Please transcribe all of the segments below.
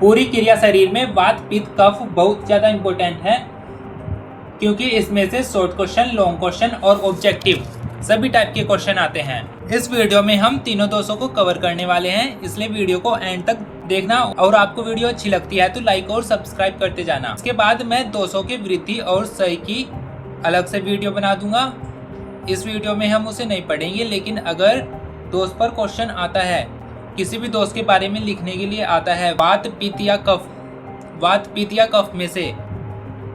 पूरी क्रिया शरीर में वात पित्त कफ बहुत ज़्यादा इम्पोर्टेंट है, क्योंकि इसमें से शॉर्ट क्वेश्चन, लॉन्ग क्वेश्चन और ऑब्जेक्टिव सभी टाइप के क्वेश्चन आते हैं। इस वीडियो में हम तीनों दोषों को कवर करने वाले हैं, इसलिए वीडियो को एंड तक देखना। और आपको वीडियो अच्छी लगती है तो लाइक और सब्सक्राइब करते जाना। इसके बाद मैं दोषों की वृद्धि और सही की अलग से वीडियो बना दूंगा। इस वीडियो में हम उसे नहीं पढ़ेंगे, लेकिन अगर दोष पर क्वेश्चन आता है, किसी भी दोष के बारे में लिखने के लिए आता है वात पित्त या कफ में से,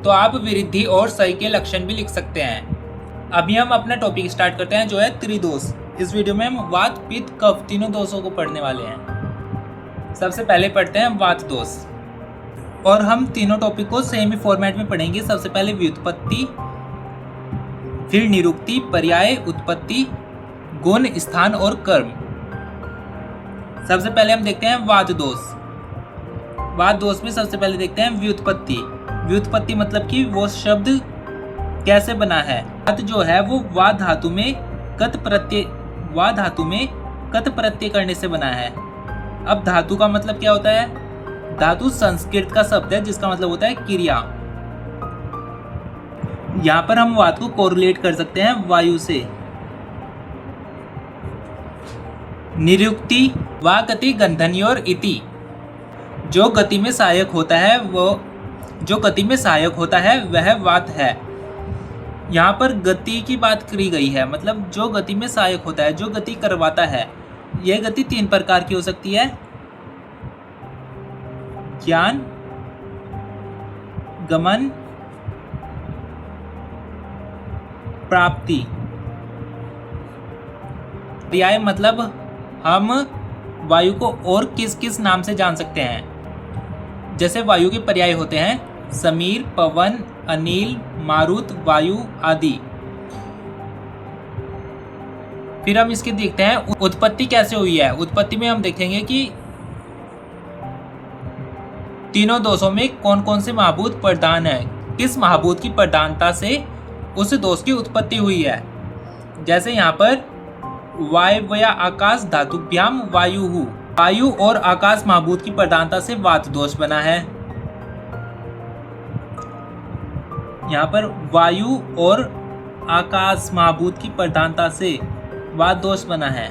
तो आप वृद्धि और सही के लक्षण भी लिख सकते हैं। अभी हम अपना टॉपिक स्टार्ट करते हैं, जो है त्रिदोष। इस वीडियो में हम वात पित्त कफ तीनों दोषों को पढ़ने वाले हैं। सबसे पहले पढ़ते हैं वात दोष, और हम तीनों टॉपिक को सेम ही फॉर्मेट में पढ़ेंगे। सबसे पहले व्युत्पत्ति, फिर निरुक्ति, पर्याय, उत्पत्ति, गुण, स्थान और कर्म। सबसे पहले हम देखते हैं वात दोष। वात दोष में सबसे पहले देखते हैं व्युत्पत्ति। व्युत्पत्ति मतलब कि वो शब्द कैसे बना है। वात जो है वो वा धातु में कत प्रत्यय करने से बना है। अब धातु का मतलब क्या होता है? धातु संस्कृत का शब्द है जिसका मतलब होता है क्रिया। यहाँ पर हम वात को कोरिलेट कर सकते हैं वायु से। निरुक्ति, वा गति गंधन्योर इति, जो गति में सहायक होता है वह वात है। यहाँ पर गति की बात करी गई है, मतलब जो गति में सहायक होता है, जो गति करवाता है। यह गति 3 प्रकार की हो सकती है: ज्ञान, गमन, प्राप्ति। पर्याय मतलब हम वायु को और किस किस नाम से जान सकते हैं। जैसे वायु के पर्याय होते हैं समीर, पवन, अनिल, मारुत, वायु आदि। फिर हम इसके देखते हैं उत्पत्ति कैसे हुई है। उत्पत्ति में हम देखेंगे कि तीनों दोषों में कौन कौन से महाभूत प्रधान है, किस महाभूत की प्रधानता से उस दोष की उत्पत्ति हुई है। जैसे यहाँ पर वायव्य आकाश धातुभ्याम वायु, वायु और आकाश महाभूत की प्रधानता से वात दोष बना है। यहाँ पर वायु और आकाश महाभूत की प्रधानता से वात दोष बना है।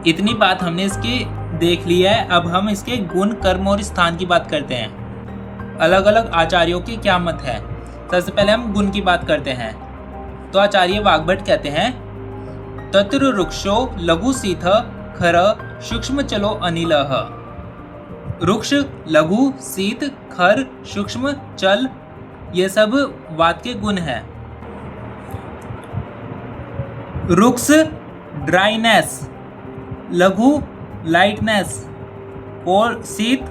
इतनी बात हमने इसकी देख ली है। अब हम इसके गुण, कर्म और स्थान की बात करते हैं। अलग अलग आचार्यों की क्या मत है। सबसे पहले हम गुण की बात करते हैं। तो आचार्य वाग्भट कहते हैं तत्र रुक्षो लघु शीथ खर सूक्ष्म चलो अनिलः। रुक्ष, लघु, शीत, खर, सूक्ष्म, चल, ये सब वात के गुण हैं। रुक्ष ड्राइनेस, लघु लाइटनेस, शीत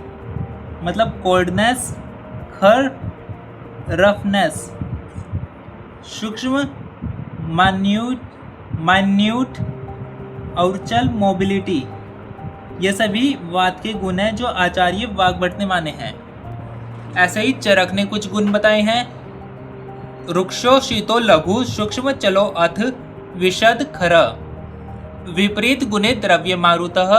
मतलब कोल्डनेस, खर रफनेस, सूक्ष्म माइन्यूट और चल मोबिलिटी। ये सभी वात के गुण हैं जो आचार्य वाग्भट ने माने हैं। ऐसे ही चरक ने कुछ गुण बताए हैं। रुक्षो शीतो लघु सूक्ष्म चलो अथ विशद खर विपरीत गुणे द्रव्य मारुतः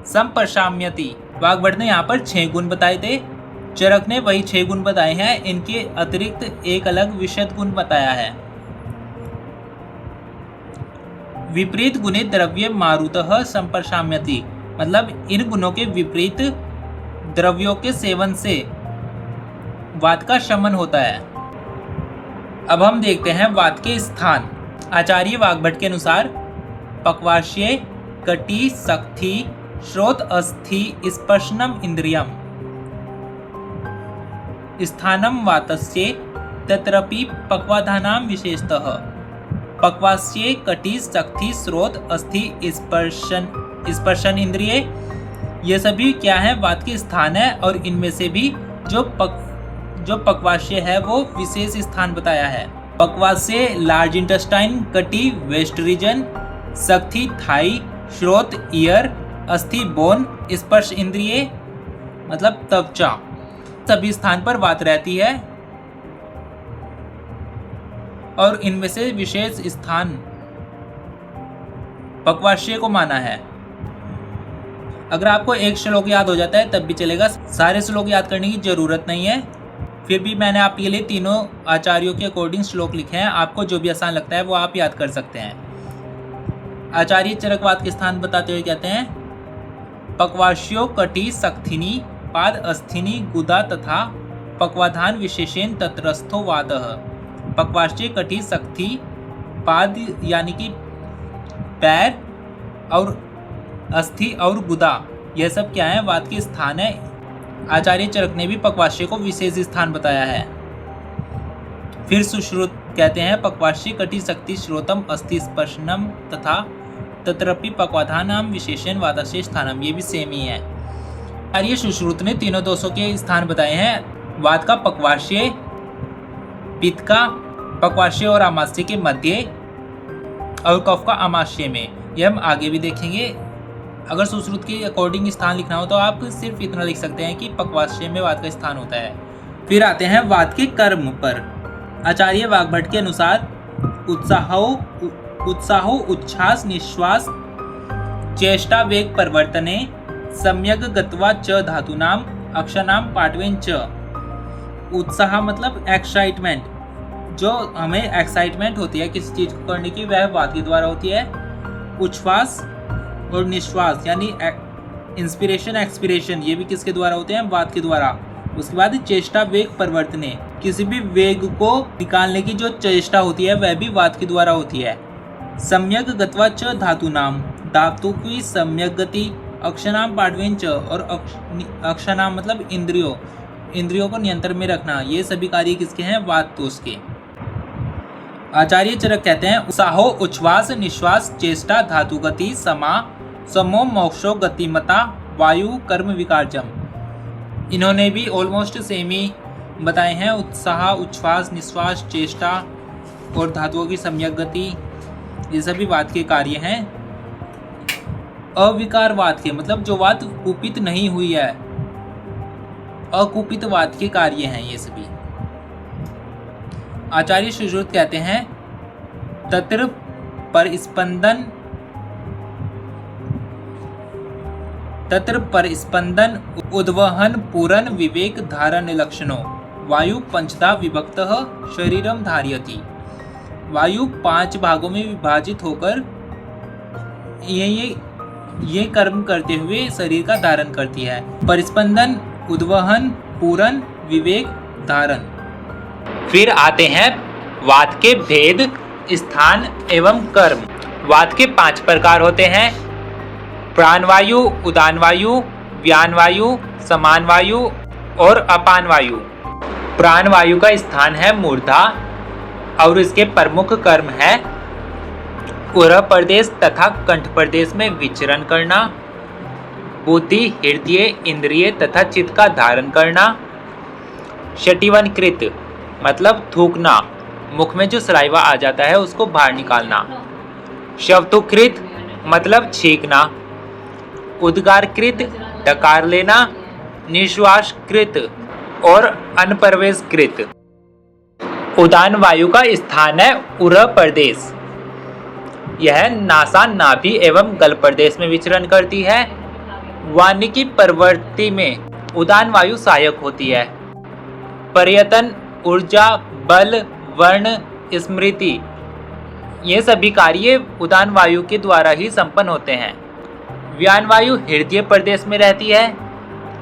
संप्रशाम्यति। वाग्भट ने यहाँ पर 6 गुण बताए थे। चरक ने वही 6 गुण बताए हैं। इनके अतिरिक्त एक अलग विशद गुण बताया है। विपरीत गुणे द्रव्य मारुतः संप्रशाम्यति मतलब इन गुणों के विपरीत द्रव्यों के सेवन से वात का शमन होता है। अब हम देखते हैं वात के स्थान। आचार्य वाग्भट के अनुसार पक्वाशय, कटी, सक्थि, श्रोत, अस्थि, स्पर्शनम इंद्रियम स्थानम वातस्य तत्रपि पक्वाधानां विशेषतः। पक्वाशय, कटी, सक्थि, श्रोत, अस्थि, स्पर्शन इंद्रिय, ये सभी क्या है? वात के स्थान है। और इनमें से भी जो पक्वाशय है वो विशेष स्थान बताया है। पक्वाशय लार्ज इंटेस्टाइन, कटी वेस्ट रीजन, सक्थि थाई, श्रोत ईयर, अस्थि बोन, स्पर्श इंद्रिय मतलब त्वचा, सभी स्थान पर वात रहती है। और इनमें से विशेष स्थान पक्वाश्य को माना है। अगर आपको एक श्लोक याद हो जाता है तब भी चलेगा, सारे श्लोक याद करने की जरूरत नहीं है। फिर भी मैंने आपके लिए तीनों आचार्यों के अकॉर्डिंग श्लोक लिखे हैं, आपको जो भी आसान लगता है वो आप याद कर सकते हैं। आचार्य चरकवाद के स्थान बताते हुए कहते हैं, पक्वाश्यो कटी सक्थिनी पाद अस्थिनी गुदा तथा पक्वाधान विशेषेण तत्रस्थो वादः। पक्वाश्य कटी सक्थि पाद यानी कि पैर और अस्थि और गुदा, यह सब क्या है, वाद के स्थान है। आचार्य चरक ने भी पक्वाश्य को विशेष स्थान बताया है। फिर सुश्रुत कहते हैं, पक्वाश्य कटी शक्ति श्रोतम अस्थि स्पर्शनम तथा तत्रपि पक्वाधानाम विशेषण वादशेष स्थानम, ये भी सेम ही है। आचार्य सुश्रुत ने तीनों दोषों के स्थान बताए हैं, वाद का पक्वाश्य, पित्त का पक्वाश्य और आमाशय के मध्य और कफ का आमाशय में, यह हम आगे भी देखेंगे। अगर सुश्रुत के अकॉर्डिंग स्थान लिखना हो तो आप सिर्फ इतना लिख सकते हैं कि पक्वाश्य में वाद का स्थान होता है। फिर आते हैं वाद के कर्म पर। आचार्य वाग्भट के अनुसार उत्साहो उच्छ्वास निश्वास चेष्टा वेग परिवर्तने सम्यक गत्वा च धातुनाम अक्षराणाम पाठवेन च। उत्साह मतलब एक्साइटमेंट, जो हमें एक्साइटमेंट होती है किसी चीज को करने की, वह वाद के द्वारा होती है। उच्छ्वास और निश्वास यानी इंस्पिरेशन एक्सपिरेशन, ये भी किसके द्वारा होते हैं, वाद के द्वारा। उसके बाद चेष्टा वेग परिवर्तने, किसी भी वेग को निकालने की जो चेष्टा होती है वह भी वाद के द्वारा होती है। सम्यक गत्वा च धातु नाम, धातु की सम्यक गति, अक्षराम पाठवेन च, और अक्षराम मतलब इंद्रियों को नियंत्रण में रखना, ये सभी कार्य किसके हैं, वाद दोष के। आचार्य चरक कहते हैं, उत्साहो उच्छ्वास निश्वास चेष्टा धातु गति समो मोक्षो गतिमता वायु कर्म विकारजम। इन्होंने भी ऑलमोस्ट सेम ही बताए हैं। उत्साह उच्छ्वास निश्वास चेष्टा और धातुओं की सम्यक गति, ये सभी वाद के कार्य हैं। अविकार वाद के मतलब जो वाद कुपित नहीं हुई है, अकुपित वाद के कार्य हैं ये सभी। आचार्य सुश्रुत कहते हैं, तत्र पर स्पंदन उद्वहन पूरन विवेक धारण लक्षणों वायु पंचधा विभक्तः शरीरम धारयति। वायु 5 भागों में विभाजित होकर ये कर्म करते हुए शरीर का धारण करती है। परिस्पंदन उद्वहन पूरन विवेक धारण। फिर आते हैं वाद के भेद स्थान एवं कर्म। वाद के 5 प्रकार होते हैं, प्राणवायु, उदानवायु, व्यानवायु, समानवायु और अपानवायु। प्राणवायु का स्थान है मूर्धा और इसके प्रमुख कर्म है उरह प्रदेश तथा कंठ प्रदेश में विचरण करना, बुद्धि हृदय इंद्रिय तथा चित्त का धारण करना, शटिवनकृत मतलब थूकना, मुख में जो सलाइवा आ जाता है उसको बाहर निकालना, शवतुकृत मतलब छींकना, उद्गारकृत डकार लेना, निश्वासकृत और अनप्रवेशकृत। उदान वायु का स्थान है उरह प्रदेश, यह नासा नाभि एवं गल प्रदेश में विचरण करती है। वाणी की प्रवृत्ति में उदान वायु सहायक होती है। पर्यटन, ऊर्जा, बल, वर्ण, स्मृति, ये सभी कार्य उदान वायु के द्वारा ही संपन्न होते हैं। व्यान वायु हृदय प्रदेश में रहती है,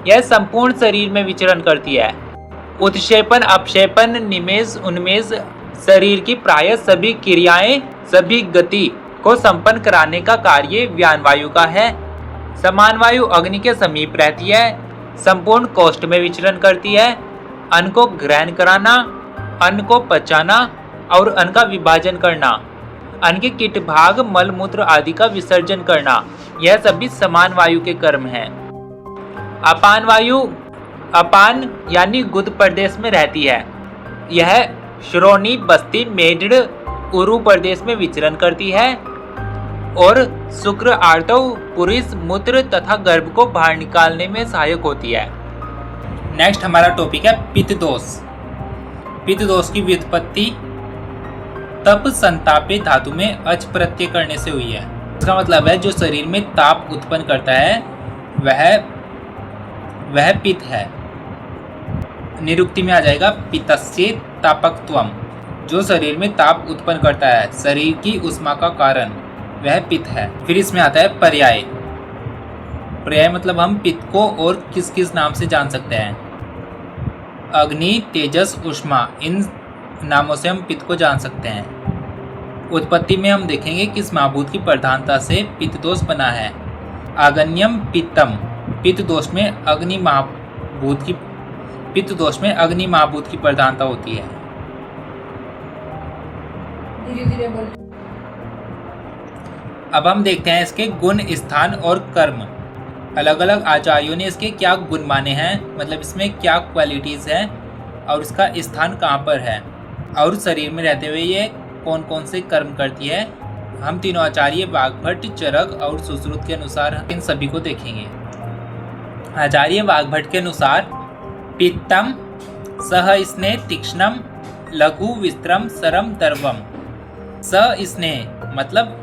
यह संपूर्ण शरीर में विचरण करती है। उत्क्षेपण, अपक्षेपण, निमेष, उन्मेष, शरीर की प्राय सभी क्रियाएं, सभी गति को संपन्न कराने का कार्य व्यान वायु का है। समान वायु अग्नि के समीप रहती है, संपूर्ण कोष्ठ में विचरण करती है। अन्न को ग्रहण कराना, अन्न को पचाना और अन्न का विभाजन करना, अन्न के कीट भाग मल मूत्र आदि का विसर्जन करना, यह सभी समान वायु के कर्म हैं। अपान वायु अपान यानी गुद प्रदेश में रहती है, यह श्रोणी, बस्ती, मेढड़, उरु प्रदेश में विचरण करती है और शुक्र, आर्तव, पुरुष, मूत्र तथा गर्भ को बाहर निकालने में सहायक होती है। नेक्स्ट हमारा टॉपिक है पित्त दोष। पित्त दोष की व्युत्पत्ति तप संतापे धातु में अच प्रत्यय करने से हुई है। इसका मतलब है जो शरीर में ताप उत्पन्न करता है वह पित्त है। निरुक्ति में आ जाएगा पित्तस्य तापकत्वम। जो शरीर में ताप उत्पन्न करता है, शरीर की उष्मा का कारण, वह पित्त है। फिर इसमें आता है पर्याय। पर्याय मतलब हम पित्त को और किस किस नाम से जान सकते हैं। अग्नि, तेजस, उष्मा, इन नामों से हम पित्त को जान सकते हैं। उत्पत्ति में हम देखेंगे किस महाभूत की प्रधानता से पित्त दोष बना है। आगन्यम पित्तम। पित्त दोष में अग्नि महाभूत की प्रधानता होती है। धीरे-धीरे बोल। अब हम देखते हैं इसके गुण, स्थान और कर्म। अलग अलग आचार्यों ने इसके क्या गुण माने हैं, मतलब इसमें क्या क्वालिटीज हैं और इसका स्थान कहाँ पर है, और शरीर में रहते हुए ये कौन कौन से कर्म करती है। हम तीनों आचार्य वाग्भट, चरक और सुश्रुत के अनुसार इन सभी को देखेंगे। आचार्य वाग्भट के अनुसार पित्तम सह स्नेह तीक्ष्णम लघु विस्त्रम सरम दर्वम। स स्नेह मतलब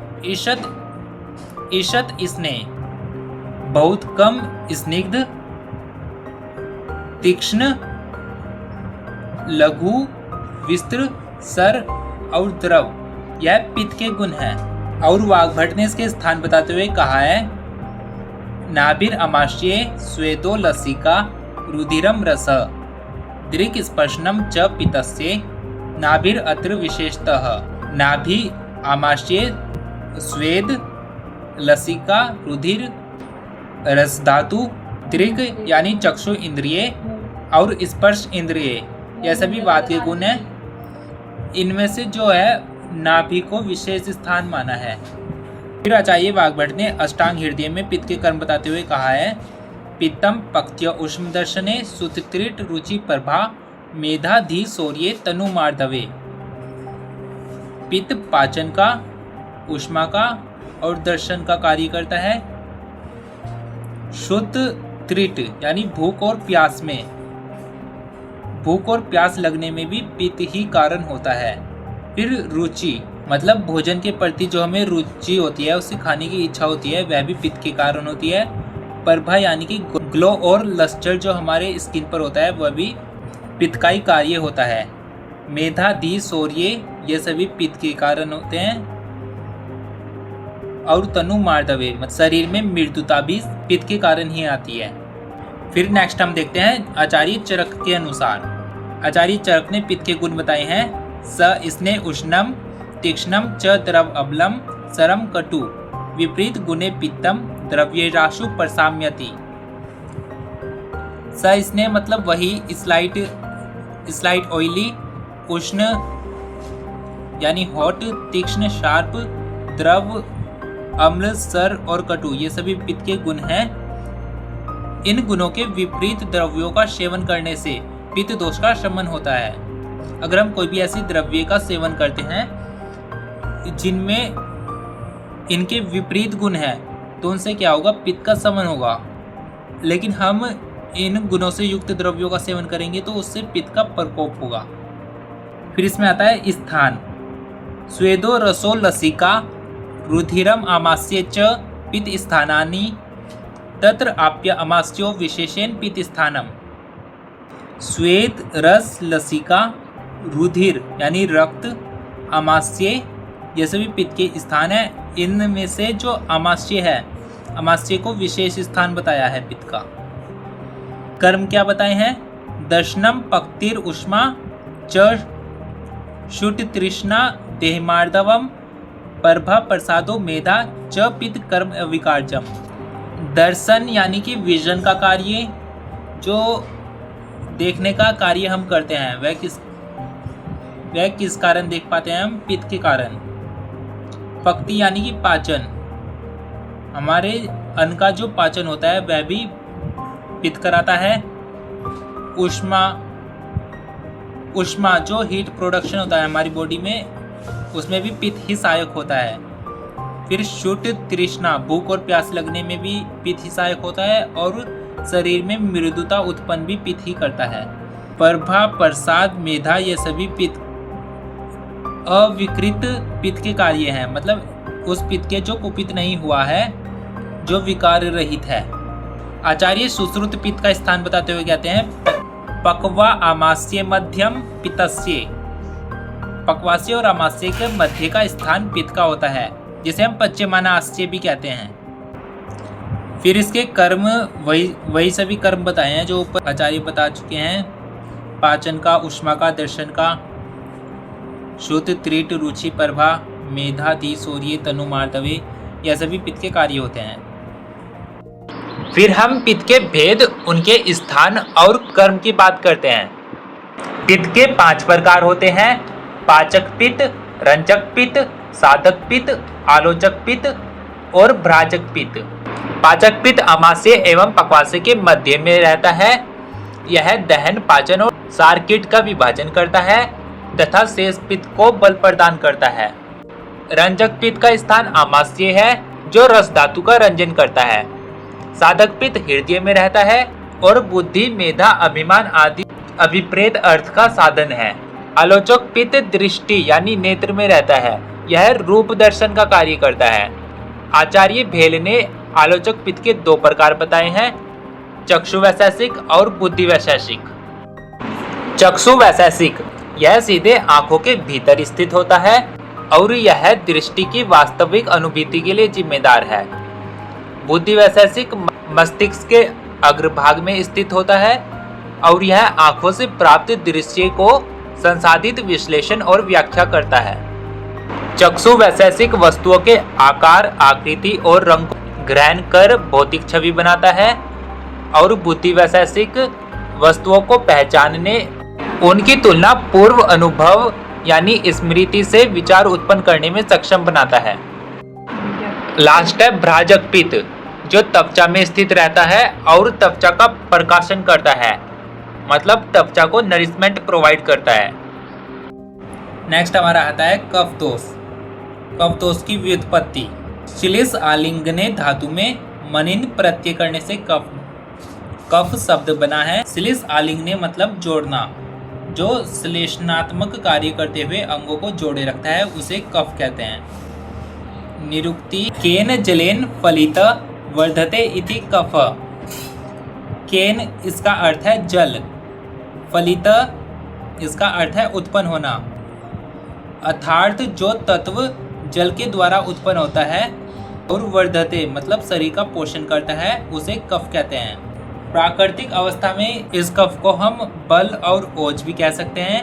ईषत स्नेह, बहुत कम स्निग्ध, तीक्ष्ण, लघु, विस्त्र, सर और द्रव, यह पित्त के गुण हैं। और वाग्भट ने इसके स्थान बताते हुए कहा है नाभिर अमाश्ये स्वेदो लसिका रुधिरम रस दृक् स्पर्शनम च पित्तस्य नाभिर अत्र विशेषतः। नाभि, आमाशय, स्वेद, लसिका, रुधिर, रस धातु, दृक् यानी चक्षु इंद्रिय और स्पर्श इंद्रिय, यह सभी वात के गुण हैं। इनमें से जो है नाभि को विशेष स्थान माना है। फिर आचार्य वाग्भट ने अष्टांग हृदय में पित्त के कर्म बताते हुए कहा है पित्तम पक्त्य उष्म दर्शने सुतृट रुचि प्रभा मेधा धी शौर्य तनु मार्दवे। पित्त पाचन का, उष्मा का और दर्शन का कार्य करता है। शुद्ध त्रिट यानी भूख और प्यास लगने में भी पित्त ही कारण होता है। फिर रुचि मतलब भोजन के प्रति जो हमें रुचि होती है, उससे खाने की इच्छा होती है, वह भी पित्त के कारण होती है। प्रभा यानी कि ग्लो और लस्टर जो हमारे स्किन पर होता है, वह भी पित्त का ही कार्य होता है। मेधा धी शौर्य, ये सभी पित्त के कारण होते हैं। और तनु मार्दवे मतलब शरीर में मृदुता भी पित्त के कारण ही आती है। फिर नेक्स्ट हम देखते हैं आचार्य चरक के अनुसार। आचार्य चरक ने पित्त के गुण बताए हैं स स्नेह उष्णम तीक्ष्णम च द्रव अबलम सरम कटु विपरीत गुणे पित्तम द्रव्यराशु प्रसाम्यति। स स्नेह मतलब वही स्लाइट ऑयली, उष्ण यानी हॉट, तीक्ष्ण शार्प, द्रव अम्ल, सर और कटु, ये सभी पित्त के गुण हैं। इन गुणों के विपरीत द्रव्यों का सेवन करने से पित्त दोष का शमन होता है। अगर हम कोई भी ऐसी द्रव्य का सेवन करते हैं जिनमें इनके विपरीत गुण हैं, तो उनसे क्या होगा, पित्त का शमन होगा। लेकिन हम इन गुणों से युक्त द्रव्यों का सेवन करेंगे तो उससे पित्त का प्रकोप होगा। फिर इसमें आता है स्थान। स्वेदो रसो लसिका रुधिरम आमास्य च पित्त स्थानानि तत्र आप्य अमास्यो विशेषेण पित्त स्थानम। स्वेद, रस, लसिका, रुधिर यानी रक्त, आमाशय, ये सभी पित्त के स्थान है। इनमें से जो आमाशय है, आमाशय को विशेष स्थान बताया है पित्त का। कर्म क्या बताए हैं, दर्शनम पक्तिर उष्मा च शुट तृष्णा देहमार्दवम प्रभा प्रसादो मेधा च पित्त कर्म अविकार्यम। दर्शन यानी कि विजन का कार्य, जो देखने का कार्य हम करते हैं, वह किस कारण देख पाते हैं हम, पित्त के कारण। पक्ति यानी कि पाचन, हमारे अन्न का जो पाचन होता है वह भी पित्त कराता है। उष्मा जो हीट प्रोडक्शन होता है हमारी बॉडी में, उसमें भी पित्त ही सहायक होता है। फिर शुट तृष्णा, भूख और प्यास लगने में भी पित्त ही सहायक होता है, और शरीर में मृदुता उत्पन्न भी पित्त ही करता है। प्रभा, प्रसाद, मेधा, ये सभी पित्त अविकृत पित्त के कार्य हैं, मतलब उस पित्त के जो कुपित नहीं हुआ है, जो विकार रहित है। आचार्य सुश्रुत पित्त का स्थान बताते हुए कहते हैं पक्वा आमाशय मध्यम पित्तस्य। पक्वाशय और आमाशय के मध्य का स्थान पित्त का होता है, जिसे हम पश्चिमानाशय भी कहते हैं। फिर इसके कर्म वही सभी कर्म बताए हैं जो ऊपर आचार्य बता चुके हैं। पाचन का, उष्मा का, दर्शन का, श्रुत, त्रिट, रुचि, प्रभा, मेधा, धी, शौर्य, तनु, मार्दवे, यह सभी पित्त के कार्य होते हैं। फिर हम पित्त के भेद, उनके स्थान और कर्म की बात करते हैं। पित्त के 5 प्रकार होते हैं: पाचक पित्त, रंजक पित्त, साधक पित्त, आलोचक पित्त और भ्राजक पित्त। पाचक पित्त आमाशय एवं पक्वाशय के मध्य में रहता है। यह दहन, पाचन और सारकीट का विभाजन करता है तथा शेष पित्त को बल प्रदान करता है। रंजक पित्त का स्थान आमाशय है, जो रस धातु का रंजन करता है। साधक पित्त हृदय में रहता है और बुद्धि, मेधा, अभिमान आदि अभिप्रेत अर्थ का साधन है। आलोचक पित्त दृष्टि यानी नेत्र में रहता है। यह रूप दर्शन का कार्य करता है। आचार्य भेल ने आलोचक पित्त के 2 प्रकार बताए हैं: चक्षु वैशेषिक और बुद्धि वैशेषिक। चक्षु वैशेषिक यह सीधे आंखों के भीतर स्थित होता है और यह दृष्टि की वास्तविक अनुभूति के लिए जिम्मेदार है। बुद्धि वैशेषिक मस्तिष्क के अग्रभाग में स्थित होता है और यह आंखों से प्राप्त दृश्य को संसाधित, विश्लेषण और व्याख्या करता है। चक्षु वैशेषिक वस्तुओं के आकार, आकृति और रंग ग्रहण कर भौतिक छवि बनाता है और बुद्धि वैशेषिक वस्तुओं को पहचानने, उनकी तुलना पूर्व अनुभव यानी स्मृति से विचार उत्पन्न करने में सक्षम बनाता है। लास्ट है भ्राजक पित्त, जो त्वचा में स्थित रहता है और त्वचा का प्रकाशन करता है, मतलब त्वचा को नरिशमेंट प्रोवाइड करता है। नेक्स्ट हमारा आता है कफ दोष। कफ दोष की व्युत्पत्ति। श्लेष आलिंगने धातु में मनिन प्रत्यय करने से कफ शब्द बना है। श्लेष आलिंगने मतलब जोड़ना, जो श्लेषणात्मक कार्य करते हुए अंगों को जोड़े रखता है, उसे कफ कहते हैं। निरुक्ति केन जलेन फलित वर्धते इति कफ। केन इसका अर्थ है जल, फलित इसका अर्थ है उत्पन्न होना, अर्थात जो तत्व जल के द्वारा उत्पन्न होता है, और वर्धते मतलब शरीर का पोषण करता है, उसे कफ कहते हैं। प्राकृतिक अवस्था में इस कफ को हम बल और ओज भी कह सकते हैं,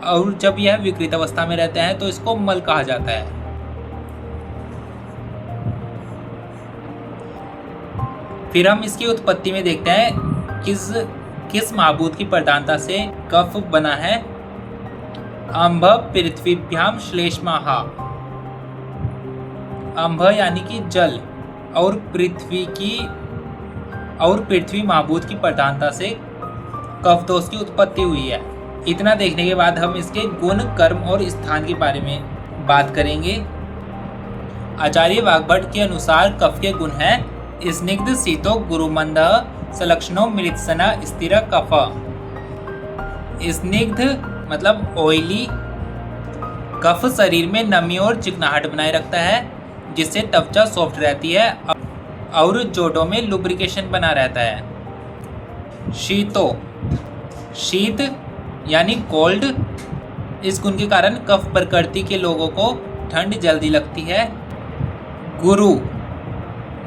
और जब यह विकृत अवस्था में रहता है तो इसको मल कहा जाता है। फिर हम इसकी उत्पत्ति में देखते हैं किस महाभूत की प्रधानता से कफ बना है। अंभ पृथ्वीभ्याम श्लेष्माः। अंभ यानी कि जल और पृथ्वी महाभूत की प्रधानता से कफ दोष की उत्पत्ति हुई है। इतना देखने के बाद हम इसके गुण, कर्म और स्थान के बारे में बात करेंगे। आचार्य वाग्भट के अनुसार कफ के गुण हैं: स्निग्ध शीतो गुरुमंद सलक्षणो मृत्सना स्थिर कफ। स्निग्ध मतलब ऑयली। कफ शरीर में नमी और चिकनाहट बनाए रखता है, जिससे त्वचा सॉफ्ट रहती है और जोड़ों में लुब्रिकेशन बना रहता है। शीतो, शीत यानी कोल्ड। इस गुण के कारण कफ प्रकृति के लोगों को ठंड जल्दी लगती है। गुरु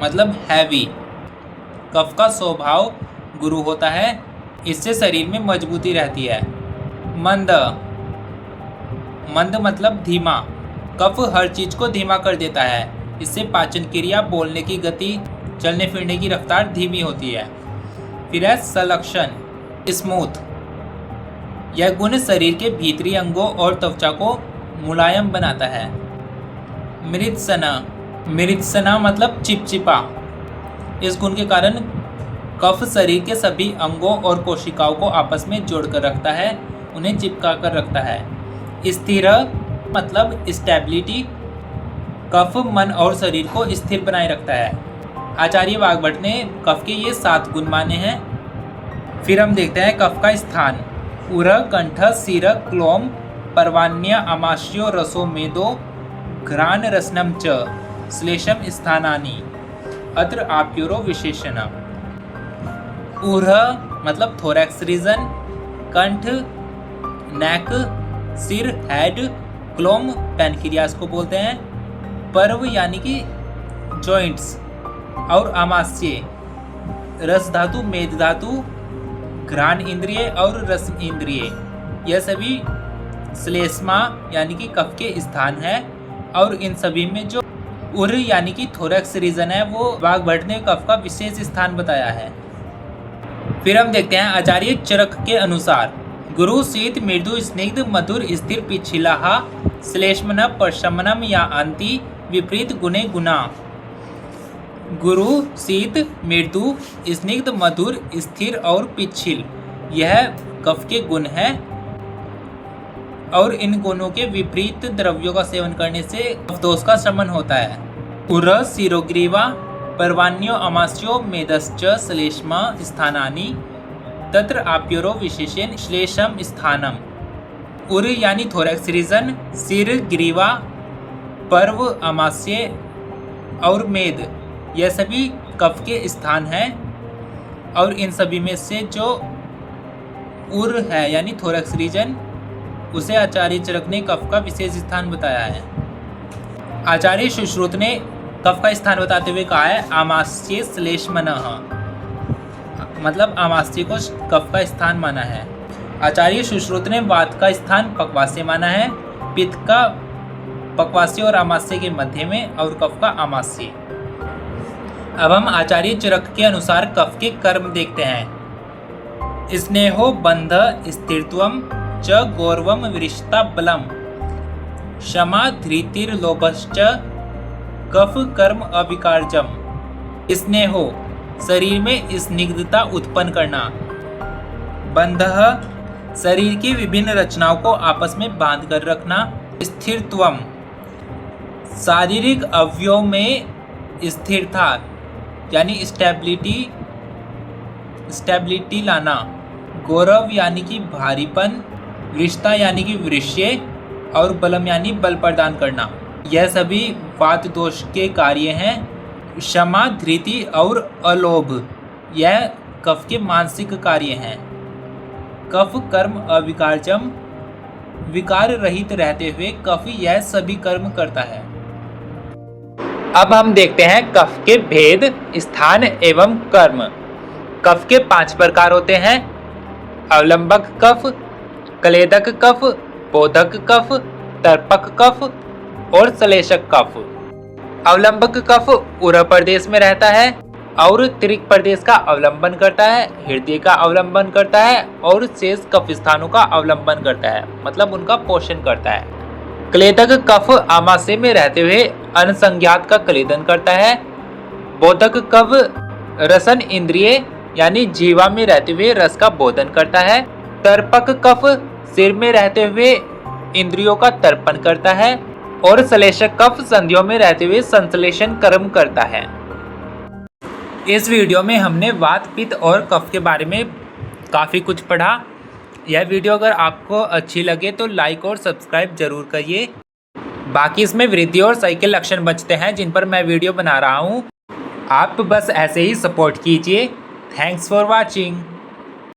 मतलब हैवी। कफ का स्वभाव गुरु होता है, इससे शरीर में मजबूती रहती है। मंद, मंद मतलब धीमा। कफ हर चीज को धीमा कर देता है, इससे पाचन क्रिया, बोलने की गति, चलने फिरने की रफ्तार धीमी होती है। फिर है सलक्षण, स्मूथ। यह गुण शरीर के भीतरी अंगों और त्वचा को मुलायम बनाता है। मृत्सना, मृत्सना मतलब चिपचिपा। इस गुण के कारण कफ शरीर के सभी अंगों और कोशिकाओं को आपस में जोड़कर रखता है, उन्हें चिपका कर रखता है। स्थिर मतलब स्टेबिलिटी। कफ मन और शरीर को स्थिर बनाए रखता है। आचार्य वाग्भट ने कफ के ये 7 गुण माने हैं। फिर हम देखते हैं कफ का स्थान। उर, कंठ, सिर, क्लोम, पर्वाण्य, आमाशयो, रसो, मेदो, घ्राण, रसनम च। श्लेषम स्थानानि। अत्र आप्योरो विशेषणम्। ऊर्ह मतलब थोरैक्स रीजन, कंठ, नेक, सिर हेड, क्लोम पैनक्रियास को बोलते हैं, पर्व यानी कि जॉइंट्स, और आमाशय रस धातु, मेद धातु, घ्राण इंद्रिय और रस इंद्रिय, यह सभी श्लेष्मा यानी कि कफ के स्थान है। और इन सभी में जो उर यानी कि थोरैक्स रीजन है वो वाग्भट ने कफ का विशेष स्थान बताया है। फिर हम देखते हैं आचार्य चरक के अनुसार गुरु शीत मृदु स्निग्ध मधुर स्थिर पिछिला श्लेष्मन प्रशमनम या अंति विपरीत गुणे गुना। गुरु शीत मृदु स्निग्ध मधुर स्थिर और पिछिल यह कफ के गुण है और इन गुणों के विपरीत द्रव्यों का सेवन करने से कफदोष का शमन होता है। उर शिरोग्रीवा पर्वाण्यो अमास्यो मेदश्च श्लेष्मा स्थानानि तत्र आप्योरो विशेषेण श्लेषम स्थानम। उर यानी थोरैक्स रीजन, सिर, ग्रीवा, पर्व, अमाशय और मेद यह सभी कफ के स्थान हैं और इन सभी में से जो उर है यानी थोरैक्स रीजन उसे आचार्य चरक ने कफ का विशेष स्थान बताया है। आचार्य सुश्रुत ने कफ का स्थान बताते हुए कहा है आमाशय श्लेष्मनः, मतलब आमाशय को कफ का स्थान माना है। आचार्य सुश्रुत ने वात का स्थान पक्वाशय माना है, पित्त का पक्वाशय और आमाशय के मध्य में और कफ का आमाशय। अब हम आचार्य चरक के अनुसार कफ के कर्म देखते हैं। स्नेहो बंध स्थिरत्वम च गौरवम विरिष्टा बलम क्षमा धृतिर्लोभश्च कफ कर्म अविकारजम। स्नेहो शरीर में स्निग्धता उत्पन्न करना, बंधः शरीर की विभिन्न रचनाओं को आपस में बांध कर रखना, स्थिरत्वम शारीरिक अवयवों में स्थिरता यानी स्टेबिलिटी लाना, गौरव यानी कि भारीपन, रिश्ता यानी कि वृष्य और बलम यानी बल प्रदान करना, यह सभी वात दोष के कार्य हैं। क्षमा धृति और अलोभ यह कफ के मानसिक कार्य हैं। कफ कर्म अविकारजम विकार रहित रहते हुए कफ यह सभी कर्म करता है। अब हम देखते हैं कफ के भेद, स्थान एवं कर्म। कफ के 5 प्रकार होते हैं: अवलंबक कफ, क्लेदक कफ, बोधक कफ, तर्पक कफ और श्लेषक कफ। अवलंबक कफ उरह प्रदेश में रहता है और त्रिक प्रदेश का अवलंबन करता है, हृदय का अवलंबन करता है और शेष कफ स्थानों का अवलंबन करता है, मतलब उनका पोषण करता है। क्लेदक कफ आमाशय में रहते हुए अनसंज्ञात का क्लेदन करता है। बोधक कफ रसन इंद्रिय यानी जीवा में रहते हुए रस का बोधन करता है। तर्पक कफ सिर में रहते हुए इंद्रियों का तर्पण करता है और श्लेषक कफ संधियों में रहते हुए संश्लेषण कर्म करता है। इस वीडियो में हमने वात, पित्त और कफ के बारे में काफ़ी कुछ पढ़ा। यह वीडियो अगर आपको अच्छी लगे तो लाइक और सब्सक्राइब जरूर करिए। बाकी इसमें वृद्धि और सही के लक्षण बचते हैं जिन पर मैं वीडियो बना रहा हूँ। आप बस ऐसे ही सपोर्ट कीजिए। Thanks for watching.